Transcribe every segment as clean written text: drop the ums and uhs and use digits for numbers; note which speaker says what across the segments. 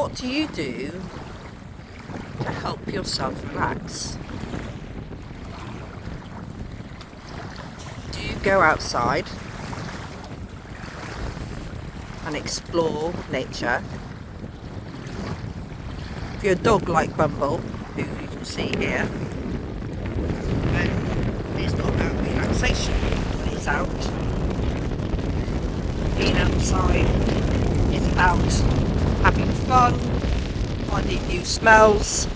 Speaker 1: What do you do to help yourself relax? Do you go outside and explore nature? If you're a dog like Bumble, who you can see here, then it's not about relaxation. It's out. Being outside is about having fun, finding new smells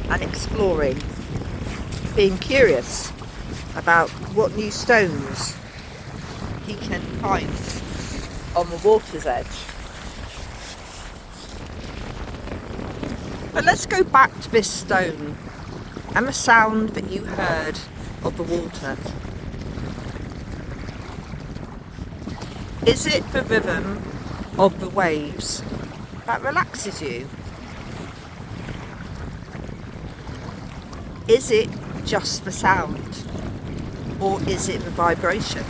Speaker 1: and exploring. Being curious about what new stones he can find on the water's edge. But let's go back to this stone and the sound that you heard of the water. Is it the rhythm of the waves that relaxes you? Is it just the sound, or is it the vibration?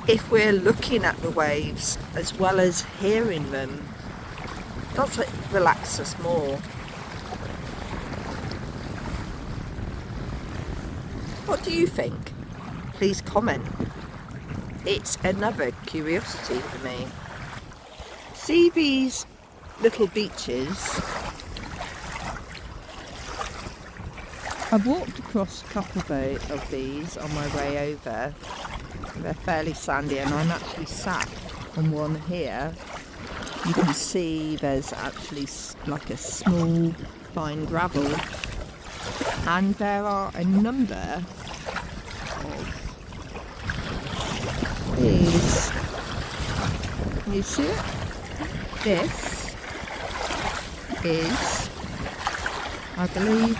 Speaker 1: If we're looking at the waves as well as hearing them, does it relax us more? What do you think? Please comment. It's another curiosity for me. See these little beaches? I've walked across a couple of these on my way over. They're fairly sandy, and I'm actually sat on one here. You can see there's actually like a small fine gravel, and there are a number of these. Can you see it? This is, I believe,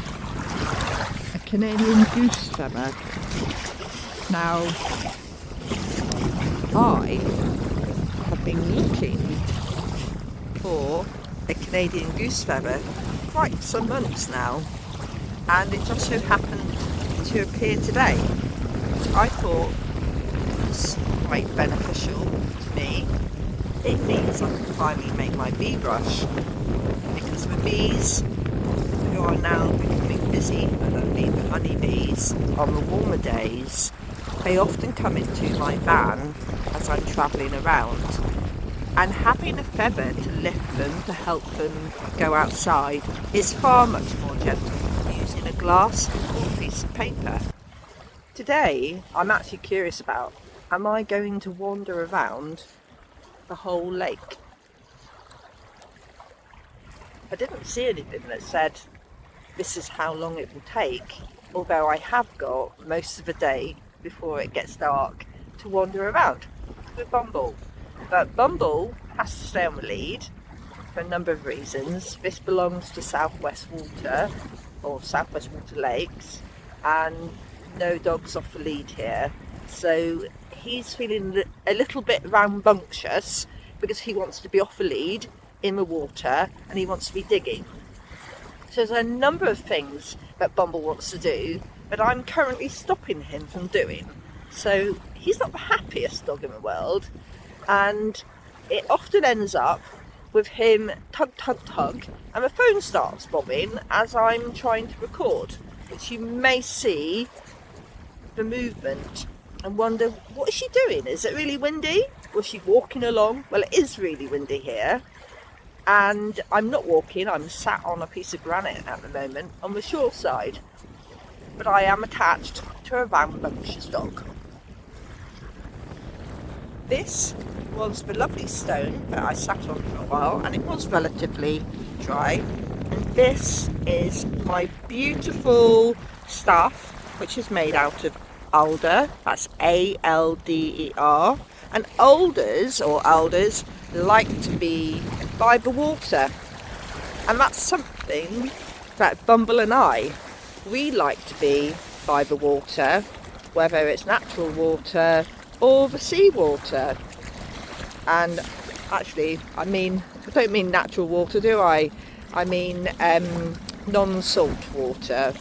Speaker 1: a Canadian goose feather. Now, I have been looking for a Canadian goose feather for quite some months now, and it just so happened to appear today, which I thought was quite beneficial to me. It means I can finally make my bee brush, because the bees who are now becoming busy, and I mean the honeybees, on the warmer days, they often come into my van as I'm travelling around, and having a feather to lift them, to help them go outside, is far much more gentle than using a glass or a piece of paper. Today I'm actually curious about, am I going to wander around the whole lake? I didn't see anything that said this is how long it will take, although I have got most of the day before it gets dark to wander around with Bumble. But Bumble has to stay on the lead for a number of reasons. This belongs to Southwest Water, or Southwest Water Lakes, and no dogs off the lead here. So he's feeling a little bit rambunctious because he wants to be off the lead in the water and he wants to be digging. So there's a number of things that Bumble wants to do, but I'm currently stopping him from doing. So he's not the happiest dog in the world, and it often ends up with him tug, tug, tug, and the phone starts bobbing as I'm trying to record, which you may see the movement and wonder, what is she doing? Is it really windy? Was she walking along? Well, it is really windy here, and I'm not walking, I'm sat on a piece of granite at the moment on the shore side, but I am attached to a rambunctious dog. This was the lovely stone that I sat on for a while, and it was relatively dry, and this is my beautiful stuff, which is made out of alder. That's A-L-D-E-R, and alders like to be by the water, and that's something that Bumble and we like to be by the water, whether it's natural water or the sea water. And actually, I don't mean natural water, do I? I mean non-salt water.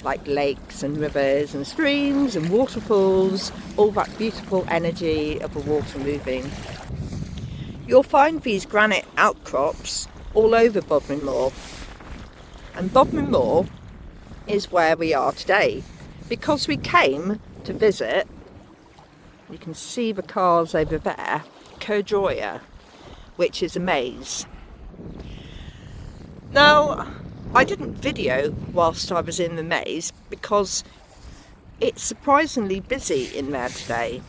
Speaker 1: like lakes and rivers and streams and waterfalls, all that beautiful energy of the water moving. You'll find these granite outcrops all over Bodmin Moor, and Bodmin Moor is where we are today because we came to visit, you can see the cars over there, Cauldron, which is a maze. Now, I didn't video whilst I was in the maze because it's surprisingly busy in there today.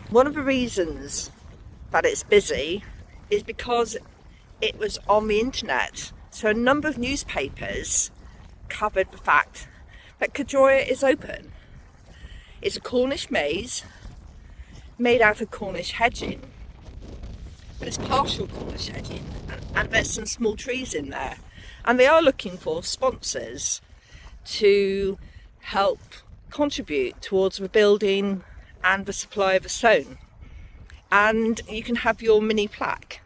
Speaker 1: One of the reasons that it's busy is because it was on the internet. So a number of newspapers covered the fact that Cauldron is open. It's a Cornish maze made out of Cornish hedging, but it's partial Cornish hedging, and there's some small trees in there, and they are looking for sponsors to help contribute towards the building and the supply of the stone. And you can have your mini plaque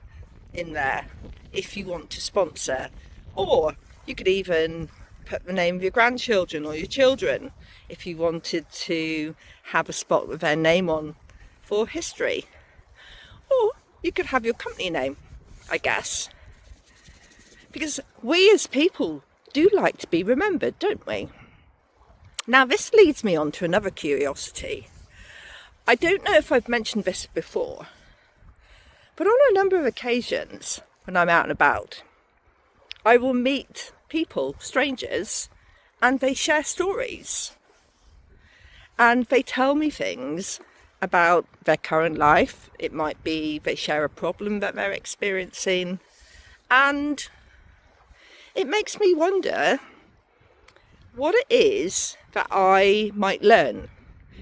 Speaker 1: in there if you want to sponsor, or you could even put the name of your grandchildren or your children if you wanted to have a spot with their name on for history. Or you could have your company name, I guess. Because we as people do like to be remembered, don't we? Now this leads me on to another curiosity. I don't know if I've mentioned this before, but on a number of occasions when I'm out and about, I will meet people, strangers, and they share stories. And they tell me things about their current life. It might be they share a problem that they're experiencing, and it makes me wonder what it is that I might learn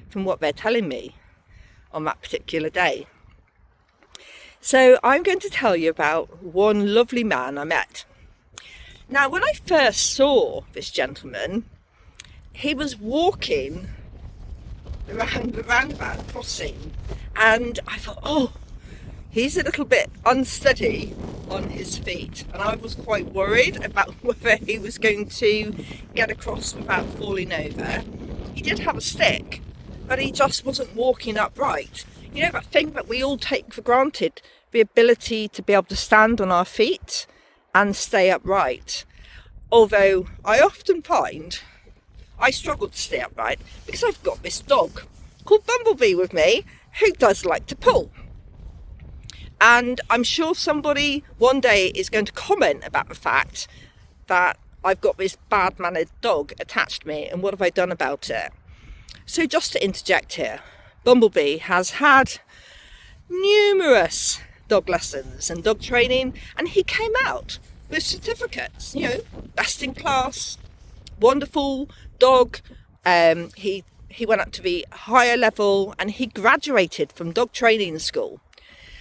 Speaker 1: from what they're telling me on that particular day. So I'm going to tell you about one lovely man I met. Now, when I first saw this gentleman, he was walking around the roundabout crossing, and I thought, oh, he's a little bit unsteady on his feet, and I was quite worried about whether he was going to get across without falling over. He did have a stick, but he just wasn't walking upright. You know, that thing that we all take for granted, the ability to be able to stand on our feet and stay upright. Although I often find I struggle to stay upright because I've got this dog called Bumblebee with me who does like to pull. And I'm sure somebody one day is going to comment about the fact that I've got this bad-mannered dog attached to me, and what have I done about it? So just to interject here, Bumblebee has had numerous dog lessons and dog training, and he came out with certificates, you know, best in class, wonderful dog. He went up to the higher level and he graduated from dog training school.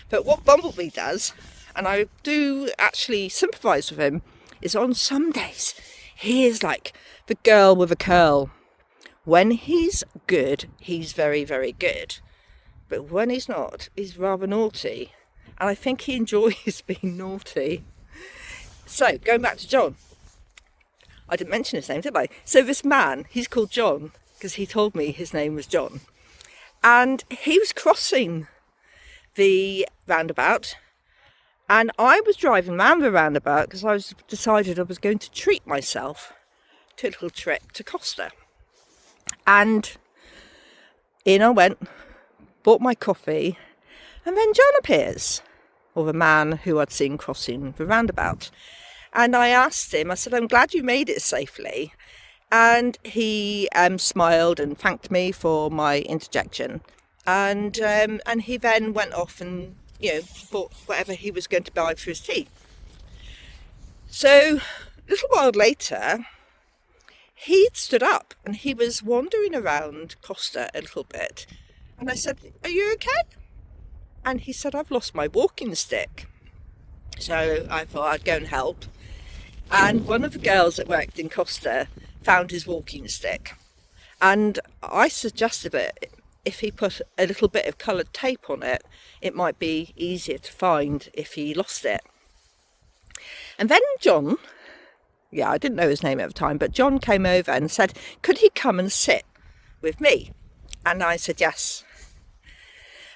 Speaker 1: But what Bumblebee does, and I do actually sympathise with him, is on some days he is like the girl with a curl. When he's good, he's very, very good. But when he's not, he's rather naughty. And I think he enjoys being naughty. So, going back to John. I didn't mention his name, did I? So this man, he's called John, because he told me his name was John. And he was crossing the roundabout, and I was driving round the roundabout because I decided I was going to treat myself to a little trip to Costa. And in I went, bought my coffee, and then John appears, or the man who I'd seen crossing the roundabout. And I asked him, I said, I'm glad you made it safely. And he smiled and thanked me for my interjection. And he then went off and, you know, bought whatever he was going to buy for his tea. So a little while later, he'd stood up and he was wandering around Costa a little bit. And I said, are you okay? And he said, I've lost my walking stick. So I thought I'd go and help. And one of the girls that worked in Costa found his walking stick. And I suggested that if he put a little bit of coloured tape on it, it might be easier to find if he lost it. And then John yeah, I didn't know his name at the time, but John came over and said, could he come and sit with me? And I said yes.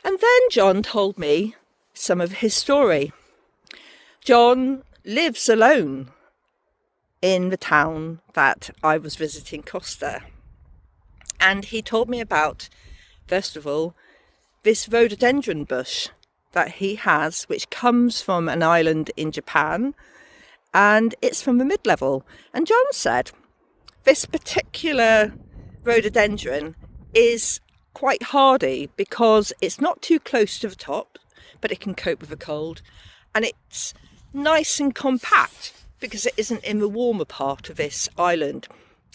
Speaker 1: And then John told me some of his story. John lives alone in the town that I was visiting Costa. And he told me about, first of all, this rhododendron bush that he has, which comes from an island in Japan, and it's from the mid-level. And John said this particular rhododendron is quite hardy because it's not too close to the top, but it can cope with the cold, and it's nice and compact because it isn't in the warmer part of this island.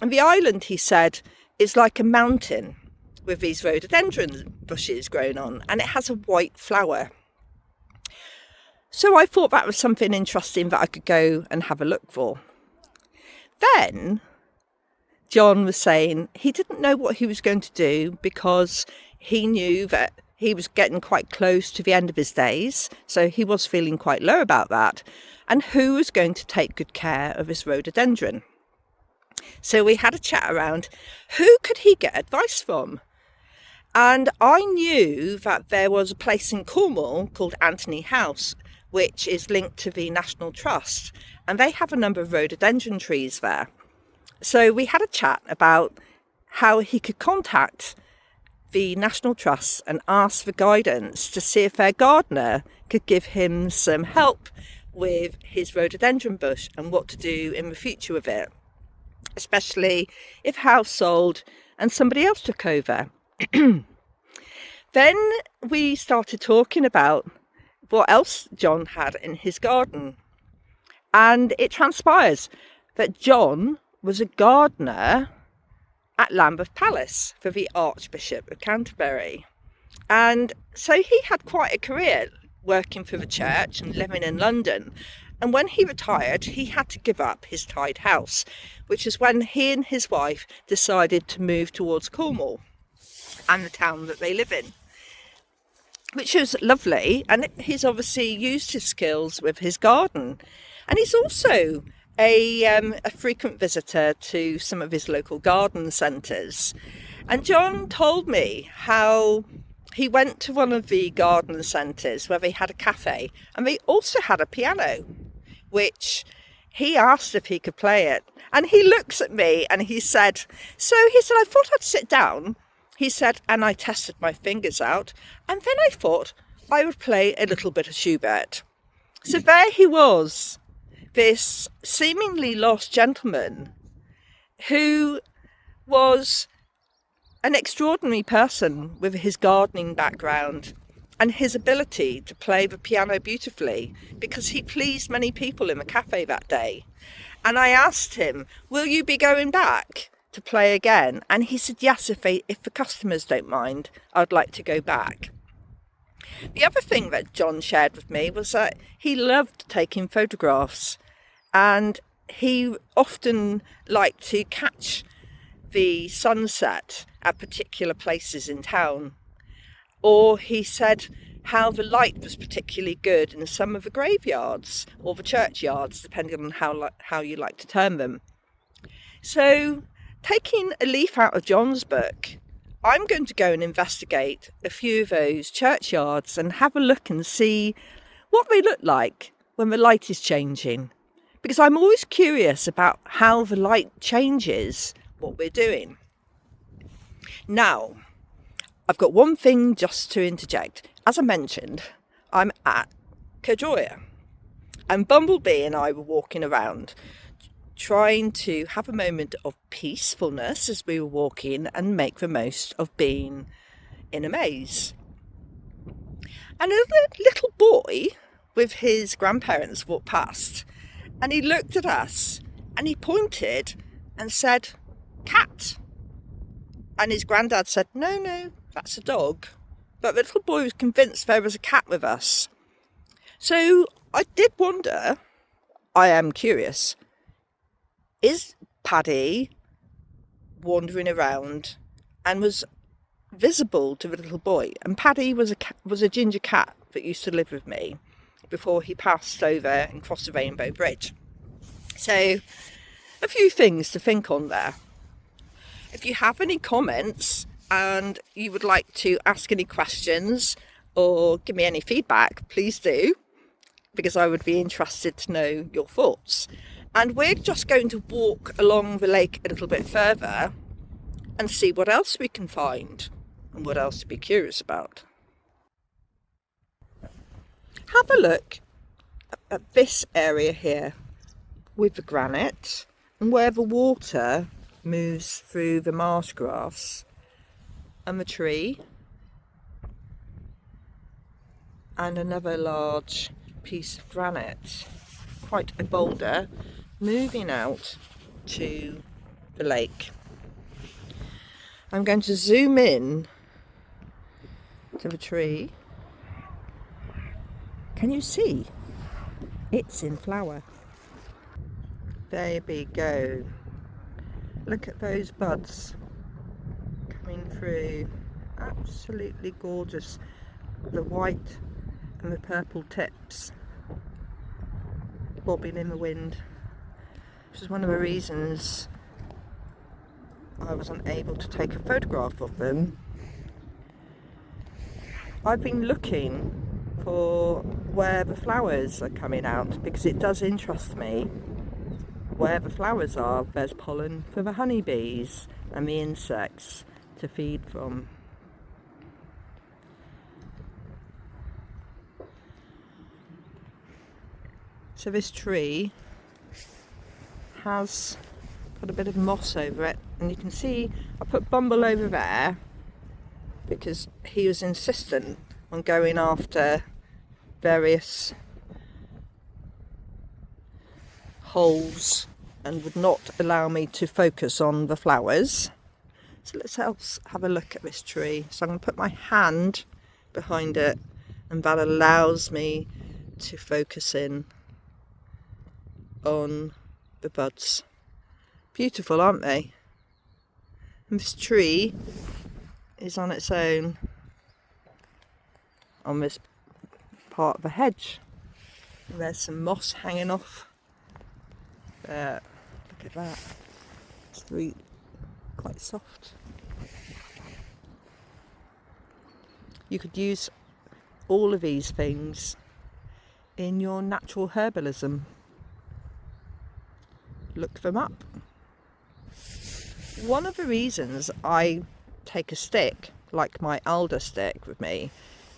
Speaker 1: And the island, he said, is like a mountain with these rhododendron bushes growing on, and it has a white flower. So I thought that was something interesting that I could go and have a look for. Then John was saying he didn't know what he was going to do because he knew that he was getting quite close to the end of his days, so he was feeling quite low about that, and who was going to take good care of his rhododendron. So we had a chat around who could he get advice from. And I knew that there was a place in Cornwall called Anthony House, which is linked to the National Trust, and they have a number of rhododendron trees there. So we had a chat about how he could contact the National Trust and ask for guidance to see if their gardener could give him some help with his rhododendron bush and what to do in the future with it, especially if house sold and somebody else took over. Then we started talking about what else John had in his garden, and it transpires that John was a gardener at Lambeth Palace for the Archbishop of Canterbury, and so he had quite a career working for the church and living in London. And when he retired, he had to give up his tied house, which is when he and his wife decided to move towards Cornwall and the town that they live in, which was lovely. And he's obviously used his skills with his garden, and he's also a frequent visitor to some of his local garden centres. And John told me how he went to one of the garden centres where they had a cafe, and they also had a piano, which he asked if he could play it. And he looks at me and he said, I thought I'd sit down. He said, and I tested my fingers out, and then I thought I would play a little bit of Schubert. So there he was, this seemingly lost gentleman who was an extraordinary person with his gardening background and his ability to play the piano beautifully, because he pleased many people in the cafe that day. And I asked him, will you be going back to play again? And he said, yes, if the customers don't mind, I'd like to go back. The other thing that John shared with me was that he loved taking photographs, and he often liked to catch the sunset at particular places in town. Or he said how the light was particularly good in some of the graveyards or the churchyards, depending on how you like to term them. So, taking a leaf out of John's book, I'm going to go and investigate a few of those churchyards and have a look and see what they look like when the light is changing. Because I'm always curious about how the light changes what we're doing. Now, I've got one thing just to interject. As I mentioned, I'm at Cauldron, and Bumblebee and I were walking around trying to have a moment of peacefulness as we were walking and make the most of being in a maze. And a little boy with his grandparents walked past, and he looked at us and he pointed and said, "Cat." And his granddad said, no, that's a dog. But the little boy was convinced there was a cat with us. So I did wonder, I am curious, is Paddy wandering around and was visible to the little boy? And Paddy was a ginger cat that used to live with me before he passed over and crossed the Rainbow Bridge. So a few things to think on there. If you have any comments and you would like to ask any questions or give me any feedback, please do, because I would be interested to know your thoughts. And we're just going to walk along the lake a little bit further and see what else we can find and what else to be curious about. Have a look at this area here with the granite and where the water moves through the marsh grass and the tree, and another large piece of granite, quite a boulder, moving out to the lake. I'm going to zoom in to the tree. Can you see? It's in flower. There we go. Look at those buds coming through. Absolutely gorgeous. The white and the purple tips bobbing in the wind. Which is one of the reasons I was unable to take a photograph of them. I've been looking for where the flowers are coming out because it does interest me. Where the flowers are, there's pollen for the honeybees and the insects to feed from. So this tree has got a bit of moss over it, and you can see I put Bumble over there because he was insistent on going after various holes and would not allow me to focus on the flowers. So let's have a look at this tree. So I'm going to put my hand behind it, and that allows me to focus in on the buds. Beautiful, aren't they? And this tree is on its own on this part of the hedge. And there's some moss hanging off there. Look at that. It's really quite soft. You could use all of these things in your natural herbalism. Look them up. One of the reasons I take a stick like my alder stick with me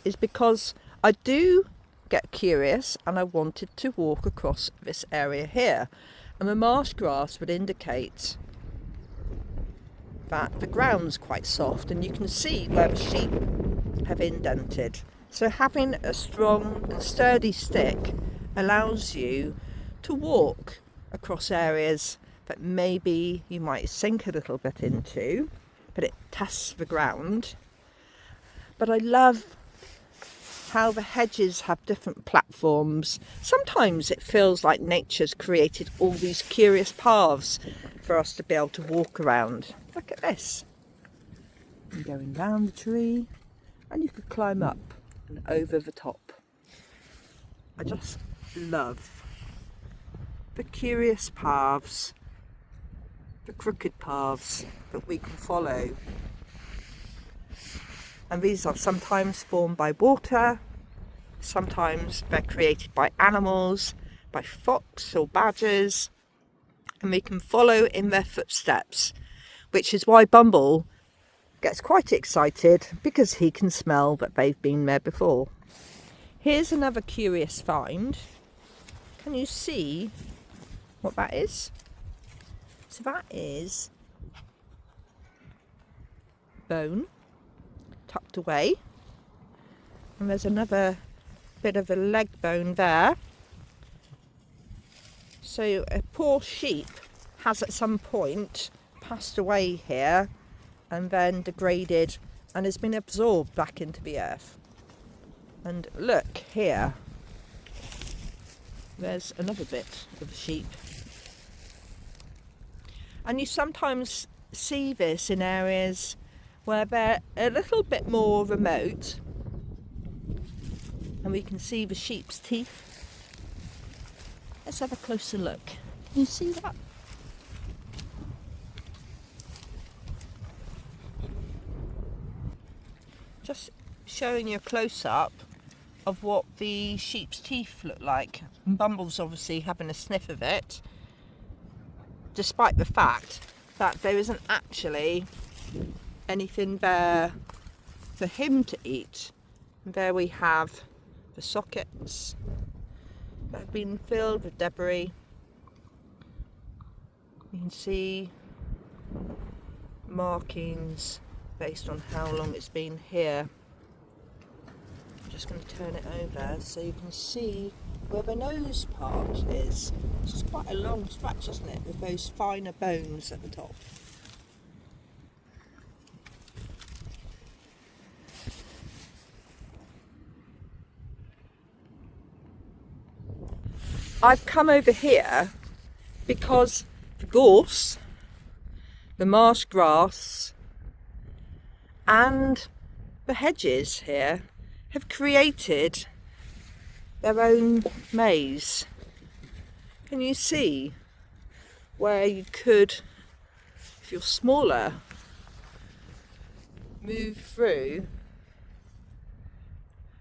Speaker 1: is because I do get curious and I wanted to walk across this area here, and the marsh grass would indicate that the ground's quite soft and you can see where the sheep have indented. So having a strong and sturdy stick allows you to walk across areas that maybe you might sink a little bit into, but it tests the ground. But I love how the hedges have different platforms. Sometimes it feels like nature's created all these curious paths for us to be able to walk around. Look at this. I'm going round the tree, and you could climb up and over the top. I just love the curious paths, the crooked paths that we can follow. And these are sometimes formed by water, sometimes they're created by animals, by fox or badgers, and we can follow in their footsteps, which is why Bumble gets quite excited because he can smell that they've been there before. Here's another curious find. Can you see what that is? So that is bone tucked away, and there's another bit of a leg bone there. So a poor sheep has at some point passed away here and then degraded and has been absorbed back into the earth. And look here, there's another bit of the sheep. And you sometimes see this in areas where they're a little bit more remote, and we can see the sheep's teeth. Let's have a closer look. Can you see that? just showing you a close-up of what the sheep's teeth look like. And Bumble's obviously having a sniff of it, despite the fact that there isn't actually anything there for him to eat. And there we have the sockets that have been filled with debris. You can see markings based on how long it's been here. I'm just going to turn it over so you can see where the nose part is. It's just quite a long stretch, isn't it, with those finer bones at the top. I've come over here because the gorse, the marsh grass and the hedges here have created their own maze. Can you see where you could, if you're smaller, move through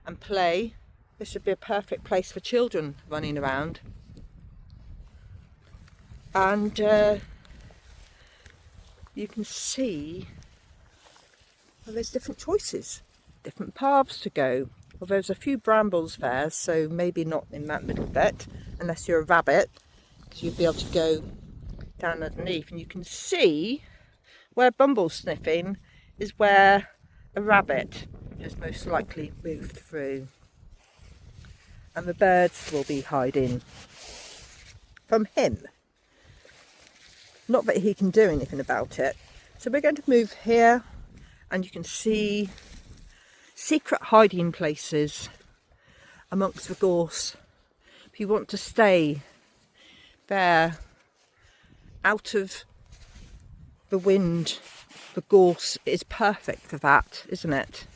Speaker 1: and play? This would be a perfect place for children running around. And you can see well, there's different choices, different paths to go. Well, there's a few brambles there, so maybe not in that middle bit, unless you're a rabbit, because you'd be able to go down underneath. And you can see where Bumble's sniffing is where a rabbit has most likely moved through. And the birds will be hiding from him. Not that he can do anything about it. So we're going to move here, and you can see secret hiding places amongst the gorse. If you want to stay there out of the wind, the gorse is perfect for that, isn't it?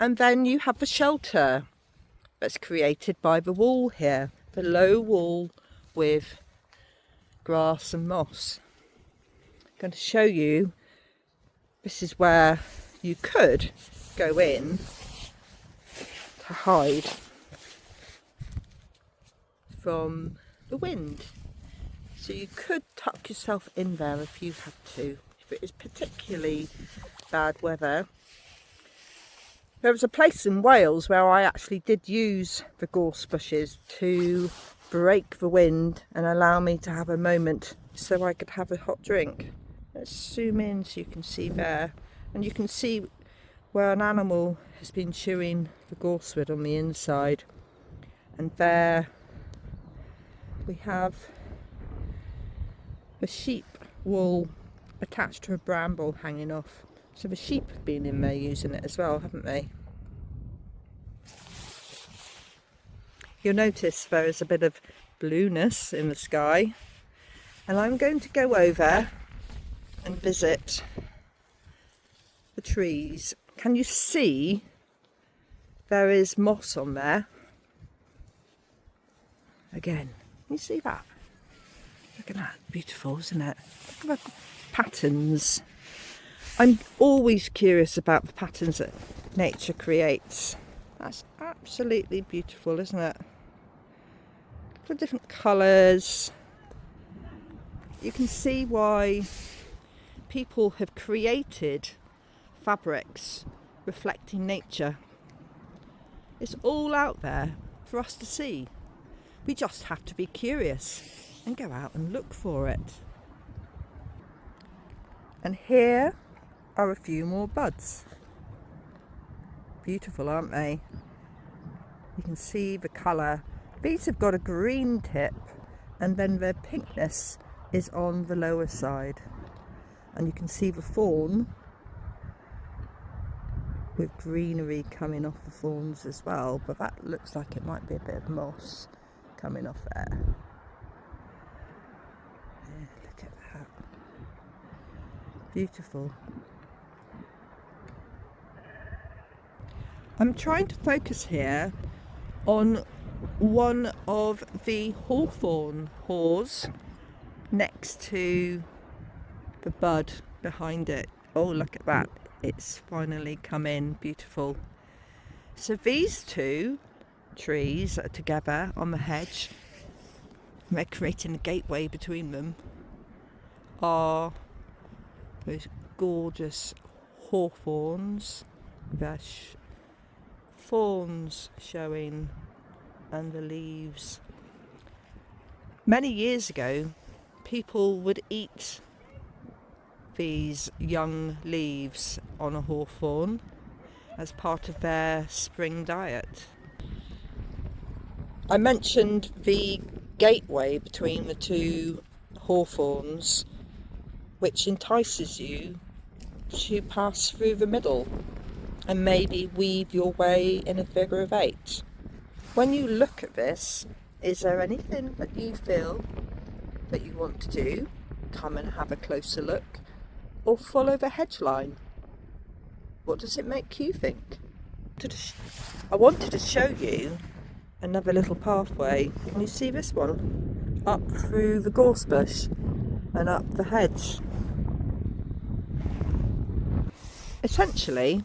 Speaker 1: And then you have the shelter that's created by the wall here, the low wall with grass and moss. I'm going to show you, this is where you could go in to hide from the wind. So you could tuck yourself in there if you had to, if it is particularly bad weather. There was a place in Wales where I actually did use the gorse bushes to break the wind and allow me to have a moment so I could have a hot drink. Let's zoom in so you can see there, and you can see where an animal has been chewing the gorse wood on the inside, and there we have the sheep wool attached to a bramble hanging off. So the sheep have been in there using it as well, haven't they? You'll notice there is a bit of blueness in the sky, and I'm going to go over and visit the trees. Can you see there is moss on there? Again, can you see that? Look at that, beautiful, isn't it? Look at the patterns. I'm always curious about the patterns that nature creates. That's absolutely beautiful, isn't it? For different colours. You can see why people have created fabrics reflecting nature. It's all out there for us to see. We just have to be curious and go out and look for it. And here are a few more buds. Beautiful, aren't they? You can see the colour. These have got a green tip, and then their pinkness is on the lower side. And you can see the thorn with greenery coming off the thorns as well, but that looks like it might be a bit of moss coming off there. Yeah, look at that. Beautiful. I'm trying to focus here on one of the hawthorn haws next to the bud behind it. Oh, look at that. it's finally come in, beautiful. So these two trees that are together on the hedge, they're creating a gateway between them, are those gorgeous hawthorns, their thorns showing and the leaves. Many years ago, people would eat these young leaves on a hawthorn as part of their spring diet. I mentioned the gateway between the two hawthorns, which entices you to pass through the middle and maybe weave your way in a figure of 8. When you look at this, is there anything that you feel that you want to do? Come and have a closer look, or follow the hedge line? What does it make you think? I wanted to show you another little pathway. Can you see this one? Up through the gorse bush and up the hedge. Essentially,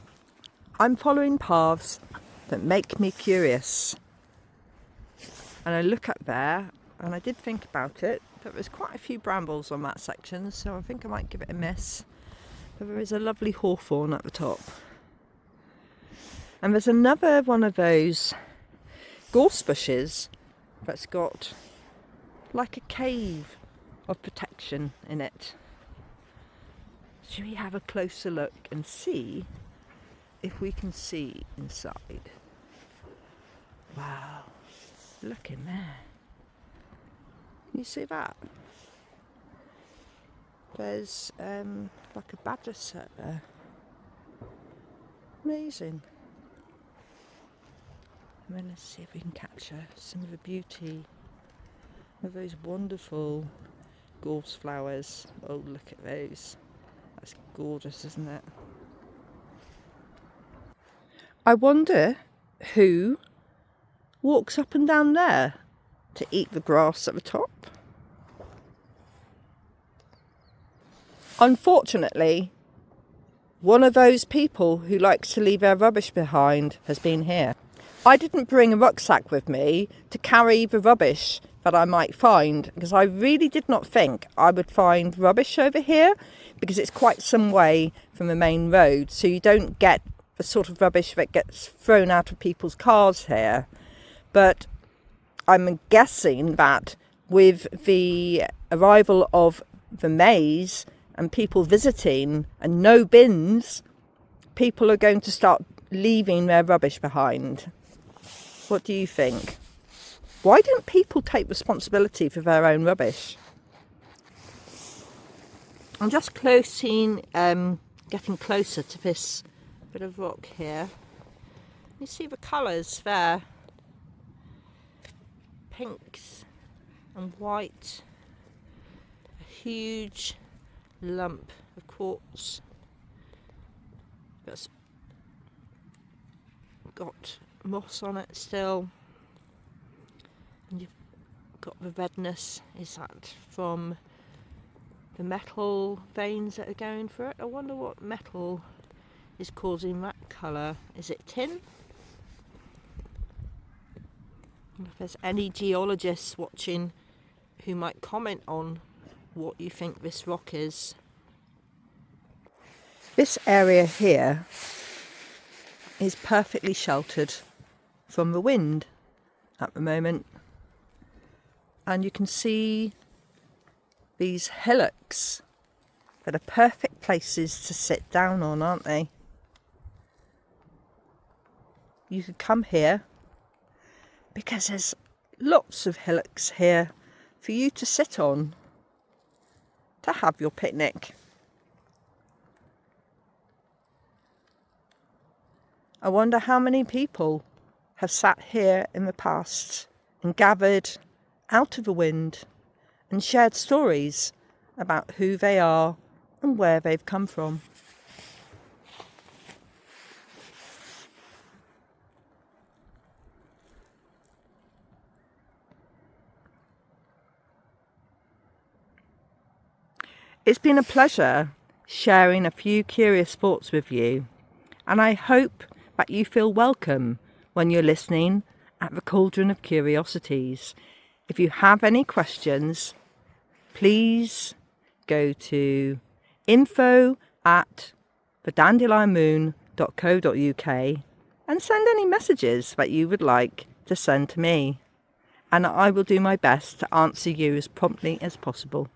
Speaker 1: I'm following paths that make me curious. And I look up there, and I did think about it, but there's quite a few brambles on that section, so I think I might give it a miss. But there is a lovely hawthorn at the top. And there's another one of those gorse bushes that's got like a cave of protection in it. Shall we have a closer look and see if we can see inside? Wow, look in there. Can you see that? There's like a badger set there. Amazing. And then let's see if we can capture some of the beauty of those wonderful gorse flowers. Oh, look at those. That's gorgeous, isn't it? I wonder who walks up and down there to eat the grass at the top. Unfortunately, one of those people who likes to leave their rubbish behind has been here. I didn't bring a rucksack with me to carry the rubbish that I might find, because I really did not think I would find rubbish over here, because it's quite some way from the main road, so you don't get the sort of rubbish that gets thrown out of people's cars here. But I'm guessing that with the arrival of the maze and people visiting and no bins, people are going to start leaving their rubbish behind. What do you think? Why don't people take responsibility for their own rubbish? I'm just getting closer to this bit of rock here. You see the colours there? Pinks and white. A huge lump of quartz that's got moss on it still, and you've got the redness. Is that from the metal veins that are going through it? I wonder what metal is causing that colour. Is it tin? If there's any geologists watching who might comment on what you think this rock is. This area here is perfectly sheltered from the wind at the moment, and you can see these hillocks that are perfect places to sit down on, aren't they? You could come here because there's lots of hillocks here for you to sit on to have your picnic. I wonder how many people have sat here in the past and gathered out of the wind and shared stories about who they are and where they've come from. It's been a pleasure sharing a few curious thoughts with you, and I hope that you feel welcome when you're listening at the Cauldron of Curiosities. If you have any questions, please go to info@thedandelionmoon.co.uk and send any messages that you would like to send to me, and I will do my best to answer you as promptly as possible.